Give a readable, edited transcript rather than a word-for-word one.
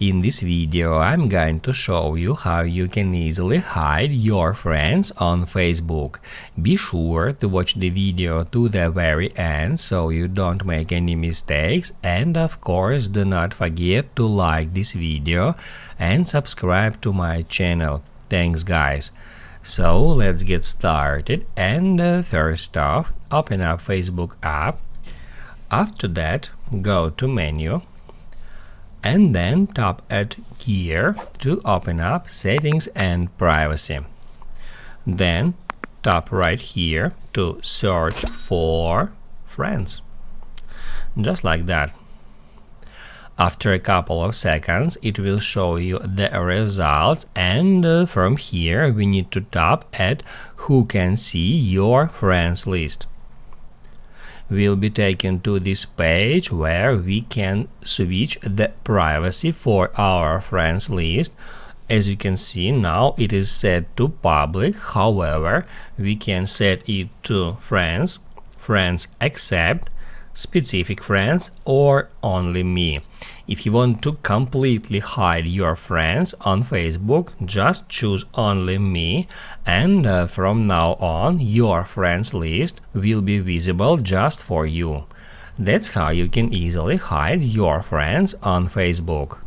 In this video, I'm going to show you how you can easily hide your friends on Facebook. Be sure to watch the video to the very end so you don't make any mistakes, and of course do not forget to like this video and subscribe to my channel. Thanks guys. So let's get started, and first off, open up Facebook app. After that, go to menu and then tap at Gear to open up Settings and Privacy. Then tap right here to search for friends. Just like that. After a couple of seconds, it will show you the results, and from here we need to tap at Who can see your friends list. We'll be taken to this page where we can switch the privacy for our friends list. As you can see, now it is set to public. However, we can set it to friends, friends except, specific friends, or only me. If you want to completely hide your friends on Facebook, just choose only me, and from now on your friends list will be visible just for you. That's how you can easily hide your friends on Facebook.